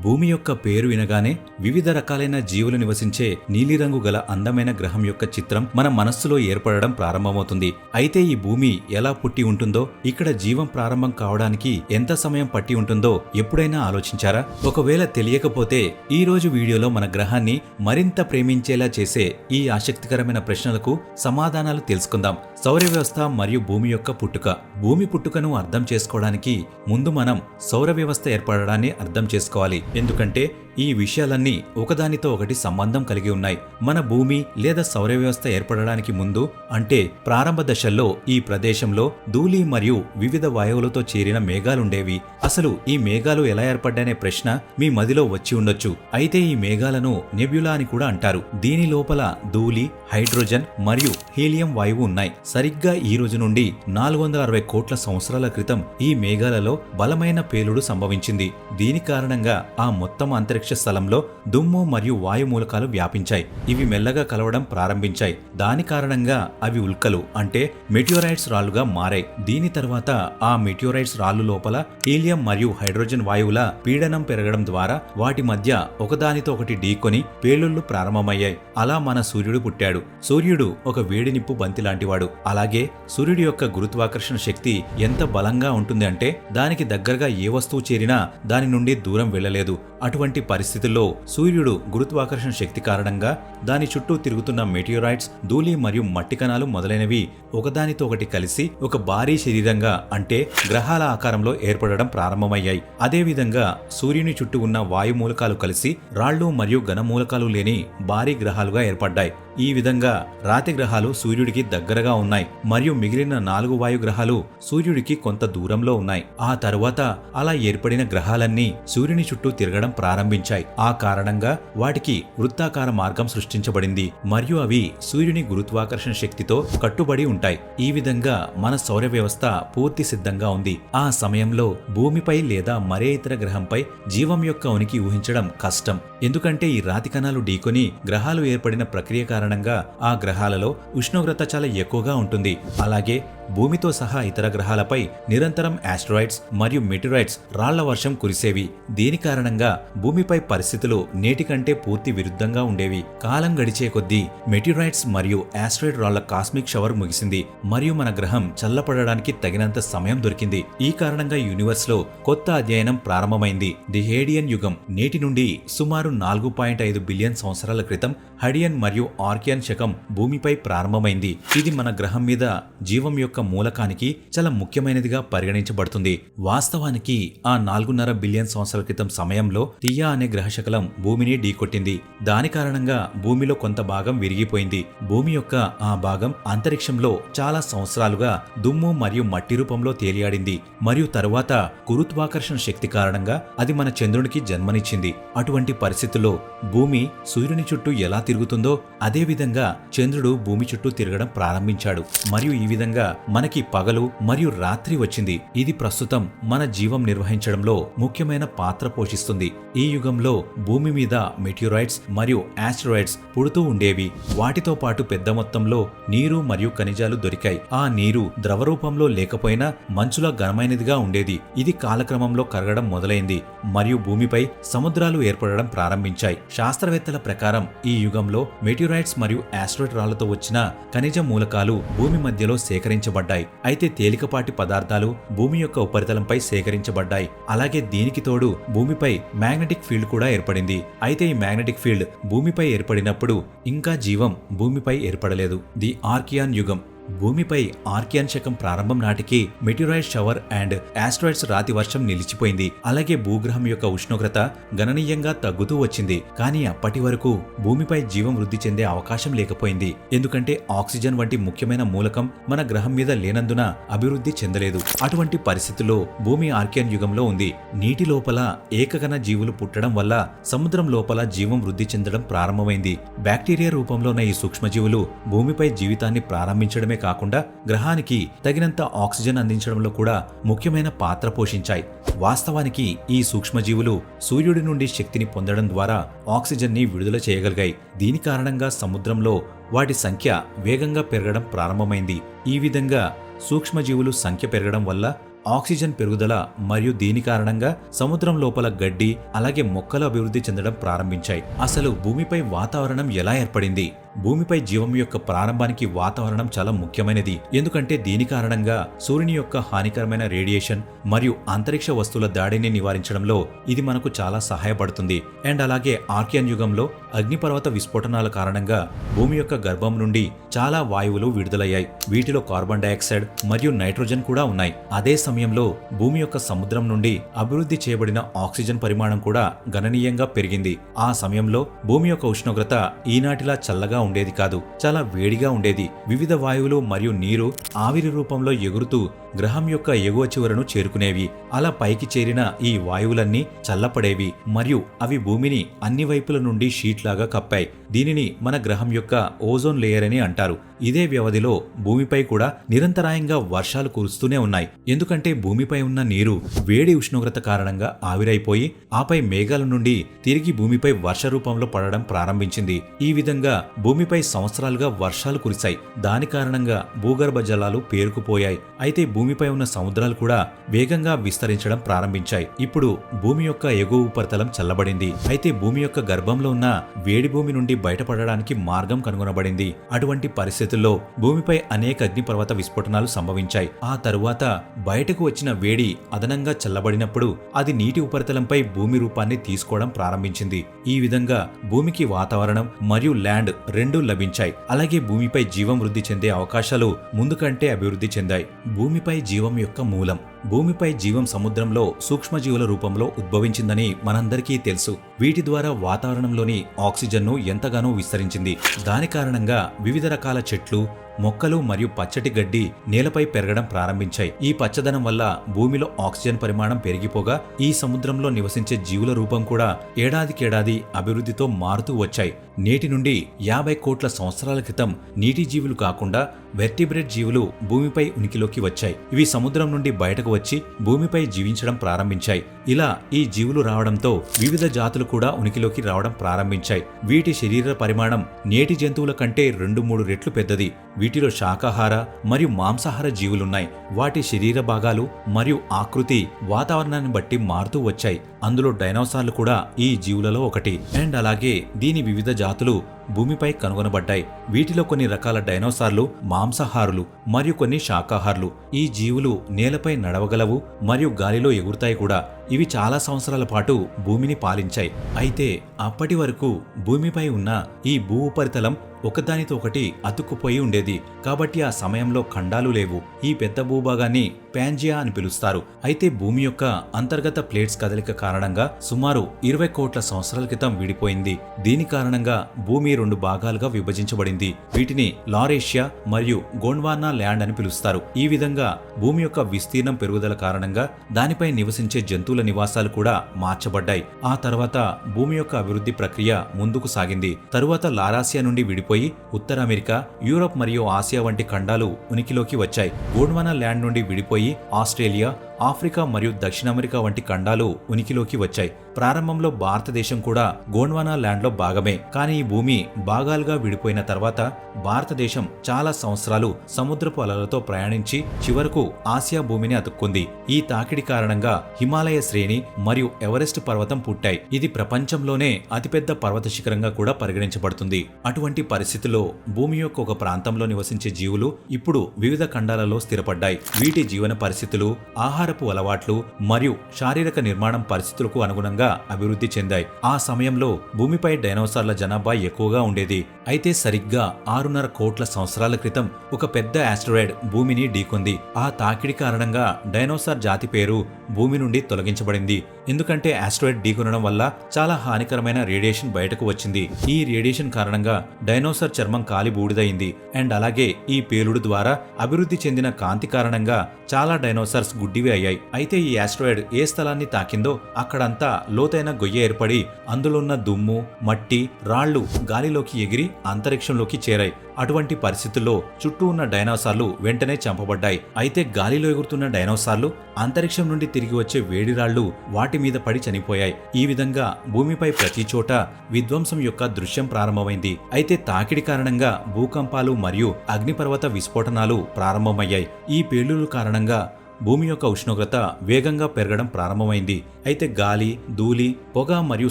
భూమి యొక్క పేరు వినగానే వివిధ రకాలైన జీవులు నివసించే నీలిరంగు గల అందమైన గ్రహం యొక్క చిత్రం మన మనస్సులో ఏర్పడడం ప్రారంభమవుతుంది. అయితే ఈ భూమి ఎలా పుట్టి ఉంటుందో, ఇక్కడ జీవం ప్రారంభం కావడానికి ఎంత సమయం పట్టి ఉంటుందో ఎప్పుడైనా ఆలోచించారా? ఒకవేళ తెలియకపోతే ఈ రోజు వీడియోలో మన గ్రహాన్ని మరింత ప్రేమించేలా చేసే ఈ ఆసక్తికరమైన ప్రశ్నలకు సమాధానాలు తెలుసుకుందాం. సౌర వ్యవస్థ మరియు భూమి యొక్క పుట్టుక. భూమి పుట్టుకను అర్థం చేసుకోవడానికి ముందు మనం సౌర వ్యవస్థ ఏర్పడడాన్ని అర్థం చేసుకోవాలి. ఎందుకంటే ఈ విషయాలన్నీ ఒకదానితో ఒకటి సంబంధం కలిగి ఉన్నాయి. మన భూమి లేదా సౌర వ్యవస్థ ఏర్పడడానికి ముందు, అంటే ప్రారంభ దశల్లో ఈ ప్రదేశంలో ధూళి మరియు వివిధ వాయువులతో చేరిన మేఘాలుండేవి. అసలు ఈ మేఘాలు ఎలా ఏర్పడ్డాయనే ప్రశ్న మీ మదిలో వచ్చి ఉండొచ్చు. అయితే ఈ మేఘాలను నెబ్యులా అని కూడా అంటారు. దీని లోపల ధూళి, హైడ్రోజన్ మరియు హీలియం వాయువు ఉన్నాయి. సరిగ్గా ఈ రోజు నుండి 460 కోట్ల సంవత్సరాల క్రితం ఈ మేఘాలలో బలమైన పేలుడు సంభవించింది. దీని కారణంగా ఆ మొత్తం అంతరిక్ష స్థలంలో దుమ్ము మరియు వాయు మూలకాలు వ్యాపించాయి. ఇవి మెల్లగా కలవడం ప్రారంభించాయి. దాని కారణంగా అవి ఉల్కలు, అంటే మెటియోరైట్స్ రాళ్లుగా మారాయి. దీని తర్వాత ఆ మెటియోరైట్స్ రాళ్లు లోపల హీలియం మరియు హైడ్రోజన్ వాయువుల పీడనం పెరగడం ద్వారా వాటి మధ్య ఒకదానితో ఒకటి ఢీకొని పేలుళ్లు ప్రారంభమయ్యాయి. అలా మన సూర్యుడు పుట్టాడు. సూర్యుడు ఒక వేడి నిప్పు బంతి లాంటివాడు. అలాగే సూర్యుడి యొక్క గురుత్వాకర్షణ శక్తి ఎంత బలంగా ఉంటుంది అంటే దానికి దగ్గరగా ఏ వస్తువు చేరినా దాని నుండి దూరం వెళ్లలేదు. అటువంటి పరిస్థితుల్లో సూర్యుడు గురుత్వాకర్షణ శక్తి కారణంగా దాని చుట్టూ తిరుగుతున్న మెటియోరైట్స్, ధూళి మరియు మట్టి కణాలు మొదలైనవి ఒకదానితో ఒకటి కలిసి ఒక భారీ శరీరంగా, అంటే గ్రహాల ఆకారంలో ఏర్పడడం ప్రారంభమయ్యాయి. అదేవిధంగా సూర్యుని చుట్టూ ఉన్న వాయు మూలకాలు కలిసి రాళ్లు మరియు ఘన మూలకాలు లేని భారీ గ్రహాలుగా ఏర్పడ్డాయి. ఈ విధంగా రాతి గ్రహాలు సూర్యుడికి దగ్గరగా ఉన్నాయి మరియు మిగిలిన 4 వాయు గ్రహాలు సూర్యుడికి కొంత దూరంలో ఉన్నాయి. ఆ తరువాత అలా ఏర్పడిన గ్రహాలన్నీ సూర్యుని చుట్టూ తిరగడం ప్రారంభించాయి. ఆ కారణంగా వాటికి వృత్తాకార మార్గం సృష్టించబడింది మరియు అవి సూర్యుని గురుత్వాకర్షణ శక్తితో కట్టుబడి ఉంటాయి. ఈ విధంగా మన సౌర వ్యవస్థ పూర్తి సిద్ధంగా ఉంది. ఆ సమయంలో భూమిపై లేదా మరే ఇతర గ్రహంపై జీవం యొక్క ఉనికి ఊహించడం కష్టం. ఎందుకంటే ఈ రాతి కణాలు ఢీకొని గ్రహాలు ఏర్పడిన ప్రక్రియ కారణంగా ఆ గ్రహాలలో ఉష్ణోగ్రత చాలా ఎక్కువగా ఉంటుంది. అలాగే భూమితో సహా ఇతర గ్రహాలపై నిరంతరం ఆస్ట్రాయిడ్స్ మరియు మెటిరాయిడ్స్ రాళ్ల వర్షం కురిసేవి. దీని కారణంగా భూమిపై పరిస్థితులు నేటి కంటే పూర్తి విరుద్ధంగా ఉండేవి. కాలం గడిచే కొద్దీ మెటిరాయిడ్స్ మరియు ఆస్ట్రాయిడ్ రాళ్ల కాస్మిక్ షవర్ ముగిసింది మరియు మన గ్రహం చల్లపడడానికి తగినంత సమయం దొరికింది. ఈ కారణంగా యూనివర్స్ లో కొత్త అధ్యయనం ప్రారంభమైంది. ది హేడియన్ యుగం. నేటి నుండి సుమారు 4.5 బిలియన్ సంవత్సరాల క్రితం హడియన్ మరియు ఆర్కియన్ శకం భూమిపై ప్రారంభమైంది. ఇది మన గ్రహం మీద జీవం యొక్క మూలకానికి చాలా ముఖ్యమైనదిగా పరిగణించబడుతుంది. వాస్తవానికి ఆ 4.5 బిలియన్ సంవత్సరాల క్రితం సమయంలో థియా అనే గ్రహశకలం భూమిని ఢీకొట్టింది. దాని కారణంగా భూమిలో కొంత భాగం విరిగిపోయింది. భూమి యొక్క ఆ భాగం అంతరిక్షంలో చాలా సంవత్సరాలుగా దుమ్ము మరియు మట్టి రూపంలో తేలియాడింది మరియు తరువాత గురుత్వాకర్షణ శక్తి కారణంగా అది మన చంద్రునికి జన్మనిచ్చింది. అటువంటి పరిస్థితుల్లో భూమి సూర్యుని చుట్టూ ఎలా తిరుగుతుందో అదేవిధంగా చంద్రుడు భూమి చుట్టూ తిరగడం ప్రారంభించాడు మరియు ఈ విధంగా మనకి పగలు మరియు రాత్రి వచ్చింది. ఇది ప్రస్తుతం మన జీవం నిర్వహించడంలో ముఖ్యమైన పాత్ర పోషిస్తుంది. ఈ యుగంలో భూమి మీద మెటియోరైట్స్ మరియు ఆస్ట్రాయిడ్స్ పుడుతూ ఉండేవి. వాటితో పాటు పెద్ద మొత్తంలో నీరు మరియు ఖనిజాలు దొరికాయి. ఆ నీరు ద్రవ రూపంలో లేకపోయినా మంచులా ఘనమైనదిగా ఉండేది. ఇది కాలక్రమంలో కరగడం మొదలైంది మరియు భూమిపై సముద్రాలు ఏర్పడడం ప్రారంభించాయి. శాస్త్రవేత్తల ప్రకారం ఈ యుగంలో మెటియోరైట్స్ మరియు ఆస్ట్రాయిడ్ రాళ్లతో వచ్చిన ఖనిజ మూలకాలు భూమి మధ్యలో సేకరించబడ్డాయి. అయితే తేలికపాటి పదార్థాలు భూమి యొక్క ఉపరితలంపై సేకరించబడ్డాయి. అలాగే దీనికి తోడు భూమిపై మ్యాగ్నెటిక్ ఫీల్డ్ కూడా ఏర్పడింది. అయితే ఈ మ్యాగ్నెటిక్ ఫీల్డ్ భూమిపై ఏర్పడినప్పుడు ఇంకా జీవం భూమిపై ఏర్పడలేదు. ది ఆర్కియాన్ యుగం. భూమిపై ఆర్కియన్ శకం ప్రారంభం నాటికి మెటిరాయిడ్ షవర్ అండ్ ఆస్ట్రాయిడ్స్ రాతి వర్షం నిలిచిపోయింది. అలాగే భూగ్రహం యొక్క ఉష్ణోగ్రత గణనీయంగా తగ్గుతూ వచ్చింది. కానీ అప్పటి వరకు భూమిపై జీవం వృద్ధి చెందే అవకాశం లేకపోయింది. ఎందుకంటే ఆక్సిజన్ వంటి ముఖ్యమైన మూలకం మన గ్రహం మీద లేనందున అభివృద్ధి చెందలేదు. అటువంటి పరిస్థితుల్లో భూమి ఆర్కియన్ యుగంలో ఉంది. నీటి లోపల ఏకగణ జీవులు పుట్టడం వల్ల సముద్రం లోపల జీవం వృద్ధి చెందడం ప్రారంభమైంది. బ్యాక్టీరియా రూపంలో ఉన్న ఈ సూక్ష్మజీవులు భూమిపై జీవితాన్ని ప్రారంభించడమే కాకుండా గ్రహానికి తగినంత ఆక్సిజన్ అందించడంలో కూడా ముఖ్యమైన పాత్ర పోషించాయి. వాస్తవానికి ఈ సూక్ష్మజీవులు సూర్యుడి నుండి శక్తిని పొందడం ద్వారా ఆక్సిజన్ ని విడుదల చేయగలిగాయి. దీని కారణంగా సముద్రంలో వాటి సంఖ్య వేగంగా పెరగడం ప్రారంభమైంది. ఈ విధంగా సూక్ష్మజీవులు సంఖ్య పెరగడం వల్ల ఆక్సిజన్ పెరుగుదల మరియు దీని కారణంగా సముద్రం లోపల గడ్డి అలాగే మొక్కలు అభివృద్ధి చెందడం ప్రారంభించాయి. అసలు భూమిపై వాతావరణం ఎలా ఏర్పడింది? భూమిపై జీవం యొక్క ప్రారంభానికి వాతావరణం చాలా ముఖ్యమైనది. ఎందుకంటే దీని కారణంగా సూర్యుని యొక్క హానికరమైన రేడియేషన్ మరియు అంతరిక్ష వస్తువుల దాడిని నివారించడంలో ఇది మనకు చాలా సహాయపడుతుంది. అండ్ అలాగే ఆర్కియన్ యుగంలో అగ్నిపర్వత విస్ఫోటనాల కారణంగా భూమి యొక్క గర్భం నుండి చాలా వాయువులు విడుదలయ్యాయి. వీటిలో కార్బన్ డయాక్సైడ్ మరియు నైట్రోజన్ కూడా ఉన్నాయి. అదే సమయంలో భూమి యొక్క సముద్రం నుండి అభివృద్ధి చేయబడిన ఆక్సిజన్ పరిమాణం కూడా గణనీయంగా పెరిగింది. ఆ సమయంలో భూమి యొక్క ఉష్ణోగ్రత ఈనాటిలా చల్లగా ఉండేది కాదు, చాలా వేడిగా ఉండేది. వివిధ వాయువులు మరియు నీరు ఆవిరి రూపంలో ఎగురుతూ గ్రహం యొక్క ఎగువ చివరను చేరుకునేవి. అలా పైకి చేరిన ఈ వాయువులన్నీ చల్లపడేవి మరియు అవి భూమిని అన్ని వైపుల నుండి షీట్ లాగా కప్పాయి. దీనిని మన గ్రహం యొక్క ఓజోన్ లేయర్ అని అంటారు. ఇదే వ్యవధిలో భూమిపై కూడా నిరంతరాయంగా వర్షాలు కురుస్తూనే ఉన్నాయి. ఎందుకంటే భూమిపై ఉన్న నీరు వేడి ఉష్ణోగ్రత కారణంగా ఆవిరైపోయి ఆపై మేఘాల నుండి తిరిగి భూమిపై వర్ష రూపంలో పడడం ప్రారంభించింది. ఈ విధంగా భూమిపై సంవత్సరాలుగా వర్షాలు కురిశాయి. దాని కారణంగా భూగర్భ జలాలు పేరుకుపోయాయి. అయితే భూమిపై ఉన్న సముద్రాలు కూడా వేగంగా విస్తరించడం ప్రారంభించాయి. ఇప్పుడు భూమి యొక్క ఎగువ ఉపరితలం చల్లబడింది. అయితే భూమి యొక్క గర్భంలో ఉన్న వేడి భూమి నుండి బయటపడడానికి మార్గం కనుగొనబడింది. అటువంటి పరిస్థితుల్లో భూమిపై అనేక అగ్నిపర్వత విస్ఫోటనాలు సంభవించాయి. ఆ తరువాత బయటకు వచ్చిన వేడి అదనంగా చల్లబడినప్పుడు అది నీటి ఉపరితలంపై భూమి రూపాన్ని తీసుకోవడం ప్రారంభించింది. ఈ విధంగా భూమికి వాతావరణం మరియు ల్యాండ్ రెండూ లభించాయి. అలాగే భూమిపై జీవం వృద్ధి చెందే అవకాశాలు ముందు కంటే అభివృద్ధి చెందాయి. భూమిపై జీవం యొక్క మూలం. భూమిపై జీవం సముద్రంలో సూక్ష్మజీవుల రూపంలో ఉద్భవించిందని మనందరికీ తెలుసు. వీటి ద్వారా వాతావరణంలోని ఆక్సిజన్ను ఎంతగానో విస్తరించింది. దాని కారణంగా వివిధ రకాల చెట్లు, మొక్కలు మరియు పచ్చటి గడ్డి నేలపై పెరగడం ప్రారంభించాయి. ఈ పచ్చదనం వల్ల భూమిలో ఆక్సిజన్ పరిమాణం పెరిగిపోగా ఈ సముద్రంలో నివసించే జీవుల రూపం కూడా ఏడాదికేడాది అభివృద్ధితో మారుతూ వచ్చాయి. నేటి నుండి 50 కోట్ల సంవత్సరాల క్రితం నీటి జీవులు కాకుండా వెర్టిబ్రేట్ జీవులు భూమిపై ఉనికిలోకి వచ్చాయి. ఇవి సముద్రం నుండి బయటకు వచ్చి భూమిపై జీవించడం ప్రారంభించాయి. ఇలా ఈ జీవులు రావడంతో వివిధ జాతులు కూడా ఉనికిలోకి రావడం ప్రారంభించాయి. వీటి శరీర పరిమాణం నేటి జంతువుల కంటే 2-3 రెట్లు పెద్దది. వీటిలో శాకాహార మరియు మాంసాహార జీవులున్నాయి. వాటి శరీర భాగాలు మరియు ఆకృతి వాతావరణాన్ని బట్టి మారుతూ వచ్చాయి. అందులో డైనోసార్లు కూడా ఈ జీవులలో ఒకటి. అండ్ అలాగే దీని వివిధ జాతులు భూమిపై కనుగొనబడ్డాయి. వీటిలో కొన్ని రకాల డైనోసార్లు మాంసాహారులు మరియు కొన్ని శాకాహారులు. ఈ జీవులు నేలపై నడవగలవు మరియు గాలిలో ఎగురుతాయి కూడా. ఇవి చాలా సంవత్సరాల పాటు భూమిని పాలించాయి. అయితే అప్పటి వరకు భూమిపై ఉన్న ఈ భూ ఉపరితలం ఒకదానితో ఒకటి అతుక్కుపోయి ఉండేది. కాబట్టి ఆ సమయంలో ఖండాలు లేవు. ఈ పెద్ద భూభాగాన్ని ప్యాంజియా అని పిలుస్తారు. అయితే భూమి యొక్క అంతర్గత ప్లేట్స్ కదలిక కారణంగా సుమారు 20 కోట్ల సంవత్సరాల క్రితం విడిపోయింది. దీని కారణంగా భూమి 2 భాగాలుగా విభజించబడింది. వీటిని లారేషియా మరియు గోండ్వానా ల్యాండ్ అని పిలుస్తారు. ఈ విధంగా భూమి యొక్క విస్తీర్ణం పెరుగుదల కారణంగా దానిపై నివసించే జంతువుల నివాసాలు కూడా మార్చబడ్డాయి. ఆ తర్వాత భూమి యొక్క అభివృద్ధి ప్రక్రియ ముందుకు సాగింది. తరువాత లారాసియా నుండి విడిపోయి ఉత్తర అమెరికా, యూరోప్ మరియు ఆసియా వంటి ఖండాలు ఉనికిలోకి వచ్చాయి. గోండ్వానా ల్యాండ్ నుండి విడిపోయి ఆస్ట్రేలియా, ఆఫ్రికా మరియు దక్షిణ అమెరికా వంటి ఖండాలు ఉనికిలోకి వచ్చాయి. ప్రారంభంలో భారతదేశం కూడా గోండ్వానా ల్యాండ్లో భాగమే. కానీ ఈ భూమి భాగాలుగా విడిపోయిన తర్వాత భారతదేశం చాలా సంవత్సరాలు సముద్రపు అలలతో ప్రయాణించి చివరకు ఆసియా భూమిని అతుక్కుంది. ఈ తాకిడి కారణంగా హిమాలయ శ్రేణి మరియు ఎవరెస్ట్ పర్వతం పుట్టాయి. ఇది ప్రపంచంలోనే అతిపెద్ద పర్వత శిఖరంగా కూడా పరిగణించబడుతుంది. అటువంటి పరిస్థితుల్లో భూమి యొక్క ఒక ప్రాంతంలో నివసించే జీవులు ఇప్పుడు వివిధ ఖండాలలో స్థిరపడ్డాయి. వీటి జీవన పరిస్థితులు, ఆహారపు అలవాట్లు మరియు శారీరక నిర్మాణం పరిస్థితులకు అనుగుణంగా అభివృద్ధి చెందాయి. ఆ సమయంలో భూమిపై డైనోసార్ల జనాభా ఎక్కువగా ఉండేది. అయితే సరిగ్గా 6.5 కోట్ల సంవత్సరాల క్రితం ఒక పెద్ద ఆస్టరాయిడ్ భూమిని ఢీకొంది. ఆ తాకిడి కారణంగా డైనోసార్ జాతి పేరు భూమి నుండి తొలగించబడింది. ఎందుకంటే ఆస్టరాయిడ్ ఢీకొనడం వల్ల చాలా హానికరమైన రేడియేషన్ బయటకు వచ్చింది. ఈ రేడియేషన్ కారణంగా డైనోసార్ చర్మం కాలి బూడిదయింది. అండ్ అలాగే ఈ పేలుడు ద్వారా అభివృద్ధి చెందిన కాంతి కారణంగా చాలా డైనోసార్స్ గుడ్డివి అయ్యాయి. అయితే ఈ ఆస్టరాయిడ్ ఏ స్థలాన్ని తాకిందో అక్కడంతా లోతైన గొయ్య ఏర్పడి అందులో ఉన్న దుమ్ము, మట్టి, రాళ్లు గాలిలోకి ఎగిరి అంతరిక్షంలోకి చేరాయి. అటువంటి పరిస్థితుల్లో చుట్టూ ఉన్న డైనోసార్లు వెంటనే చంపబడ్డాయి. అయితే గాలిలో ఎగురుతున్న డైనోసార్లు అంతరిక్షం నుండి తిరిగి వచ్చే వేడి రాళ్లు వాటి మీద పడి చనిపోయాయి. ఈ విధంగా భూమిపై ప్రతి చోట విధ్వంసం యొక్క దృశ్యం ప్రారంభమైంది. అయితే తాకిడి కారణంగా భూకంపాలు మరియు అగ్నిపర్వత విస్ఫోటనాలు ప్రారంభమయ్యాయి. ఈ పేలుళ్ల కారణంగా భూమి యొక్క ఉష్ణోగ్రత వేగంగా పెరగడం ప్రారంభమైంది. అయితే గాలి, ధూళి, పొగ మరియు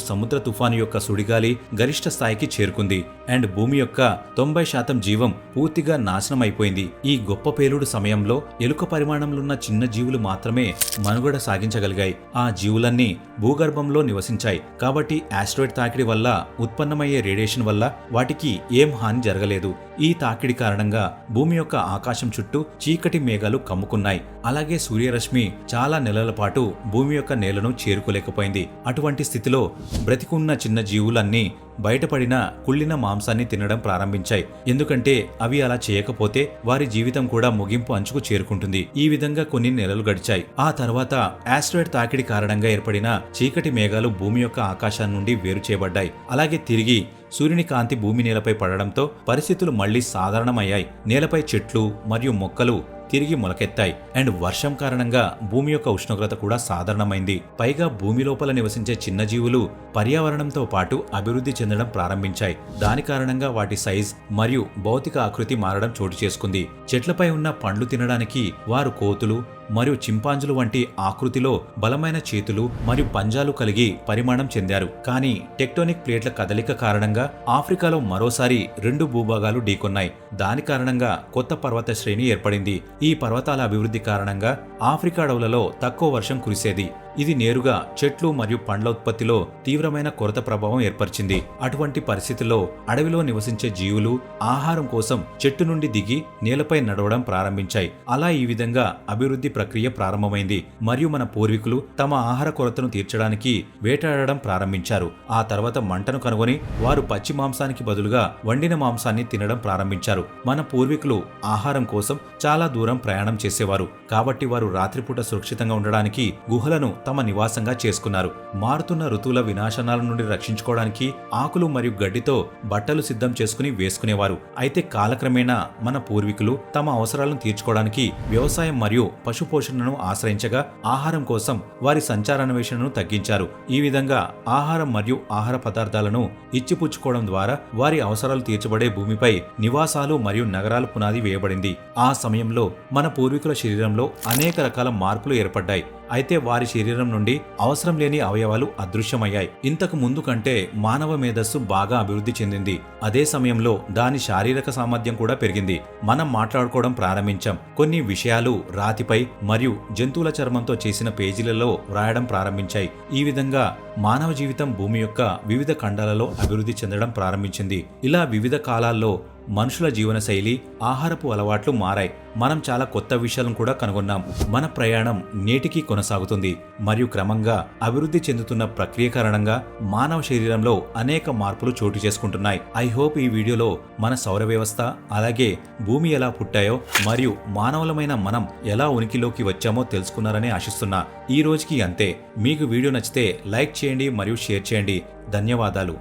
సముద్ర తుఫాను యొక్క సుడిగాలి గరిష్ట స్థాయికి చేరుకుంది అండ్ భూమి యొక్క 90% జీవం పూర్తిగా నాశనం అయిపోయింది. ఈ గొప్ప పేలుడు సమయంలో ఎలుక పరిమాణంలోన్న చిన్న జీవులు మాత్రమే మనుగడ సాగించగలిగాయి. ఆ జీవులన్నీ భూగర్భంలో నివసించాయి కాబట్టి ఆస్ట్రాయిడ్ తాకిడి వల్ల ఉత్పన్నమయ్యే రేడియేషన్ వల్ల వాటికి ఏం హాని జరగలేదు. ఈ తాకిడి కారణంగా భూమి యొక్క ఆకాశం చుట్టూ చీకటి మేఘాలు కమ్ముకున్నాయి. అలాగే సూర్యరశ్మి చాలా నెలల పాటు భూమి యొక్క నేలను చేరుకోలేకపోయింది. అటువంటి స్థితిలో బ్రతికున్న చిన్న జీవులన్నీ బయటపడిన కుళ్ళిన మాంసాన్ని తినడం ప్రారంభించాయి. ఎందుకంటే అవి అలా చేయకపోతే వారి జీవితం కూడా ముగింపు అంచుకు చేరుకుంటుంది. ఈ విధంగా కొన్ని నెలలు గడిచాయి. ఆ తర్వాత ఆస్ట్రాయిడ్ తాకిడి కారణంగా ఏర్పడిన చీకటి మేఘాలు భూమి యొక్క ఆకాశం నుండి వేరు చేయబడ్డాయి. అలాగే తిరిగి సూర్యుని కాంతి భూమి నేలపై పడడంతో పరిస్థితులు మళ్లీ సాధారణమయ్యాయి. నేలపై చెట్లు మరియు మొక్కలు తిరిగి మొలకెత్తాయి అండ్ వర్షం కారణంగా భూమి యొక్క ఉష్ణోగ్రత కూడా సాధారణమైంది. పైగా భూమి లోపల నివసించే చిన్న జీవులు పర్యావరణంతో పాటు అభివృద్ధి చెందడం ప్రారంభించాయి. దాని కారణంగా వాటి సైజ్ మరియు భౌతిక ఆకృతి మారడం చోటు చేసుకుంది. చెట్లపై ఉన్న పండ్లు తినడానికి వారు కోతులు మరియు చింపాంజులు వంటి ఆకృతిలో బలమైన చేతులు మరియు పంజాలు కలిగి పరిమాణం చెందారు. కానీ టెక్టోనిక్ ప్లేట్ల కదలిక కారణంగా ఆఫ్రికాలో మరోసారి 2 భూభాగాలు ఢీకొన్నాయి. దాని కారణంగా కొత్త పర్వత శ్రేణి ఏర్పడింది. ఈ పర్వతాల అభివృద్ధి కారణంగా ఆఫ్రికా అడవులలో తక్కువ వర్షం కురిసేది. ఇది నేరుగా చెట్లు మరియు పండ్ల ఉత్పత్తిలో తీవ్రమైన కొరత ప్రభావం ఏర్పరిచింది. అటువంటి పరిస్థితుల్లో అడవిలో నివసించే జీవులు ఆహారం కోసం చెట్టు నుండి దిగి నేలపై నడవడం ప్రారంభించాయి. అలా ఈ విధంగా అభివృద్ధి ప్రక్రియ ప్రారంభమైంది మరియు మన పూర్వీకులు తమ ఆహార కొరతను తీర్చడానికి వేటాడడం ప్రారంభించారు. ఆ తర్వాత మంటను కనుగొని వారు పచ్చి మాంసానికి బదులుగా వండిన మాంసాన్ని తినడం ప్రారంభించారు. మన పూర్వీకులు ఆహారం కోసం చాలా దూరం ప్రయాణం చేసేవారు కాబట్టి వారు రాత్రిపూట సురక్షితంగా ఉండడానికి గుహలను తమ నివాసంగా చేసుకున్నారు. మారుతున్న ఋతువుల వినాశనాల నుండి రక్షించుకోవడానికి ఆకులు మరియు గడ్డితో బట్టలు సిద్ధం చేసుకుని వేసుకునేవారు. అయితే కాలక్రమేణా మన పూర్వీకులు తమ అవసరాలను తీర్చుకోవడానికి వ్యవసాయం మరియు పశుపోషణను ఆశ్రయించగా ఆహారం కోసం వారి సంచారాన్వేషణను తగ్గించారు. ఈ విధంగా ఆహారం మరియు ఆహార పదార్థాలను ఇచ్చిపుచ్చుకోవడం ద్వారా వారి అవసరాలు తీర్చబడే భూమిపై నివాసాలు మరియు నగరాలు పునాది వేయబడింది. ఆ సమయంలో మన పూర్వీకుల శరీరంలో అనేక రకాల మార్పులు ఏర్పడ్డాయి. అయితే వారి శరీరం నుండి అవసరం లేని అవయవాలు అదృశ్యమయ్యాయి. ఇంతకు ముందు కంటే మానవ మేధస్సు బాగా అభివృద్ధి చెందింది. అదే సమయంలో దాని శారీరక సామర్థ్యం కూడా పెరిగింది. మనం మాట్లాడుకోవడం ప్రారంభించాం. కొన్ని విషయాలు రాతిపై మరియు జంతువుల చర్మంతో చేసిన పేజీలలో వ్రాయడం ప్రారంభించాయి. ఈ విధంగా మానవ జీవితం భూమి యొక్క వివిధ ఖండాలలో అభివృద్ధి చెందడం ప్రారంభించింది. ఇలా వివిధ కాలాల్లో మనుషుల జీవనశైలి, ఆహారపు అలవాట్లు మారాయి. మనం చాలా కొత్త విషయాలను కూడా కనుగొన్నాం. మన ప్రయాణం నేటికి కొనసాగుతుంది మరియు క్రమంగా అభివృద్ధి చెందుతున్న ప్రక్రియ కారణంగా మానవ శరీరంలో అనేక మార్పులు చోటు చేసుకుంటున్నాయి. ఐ హోప్ ఈ వీడియోలో మన సౌర వ్యవస్థ అలాగే భూమి ఎలా పుట్టాయో మరియు మానవులమైన మనం ఎలా ఉనికిలోకి వచ్చామో తెలుసుకున్నారని ఆశిస్తున్నా. ఈ రోజుకి అంతే. మీకు వీడియో నచ్చితే లైక్ చేయండి మరియు షేర్ చేయండి. ధన్యవాదాలు.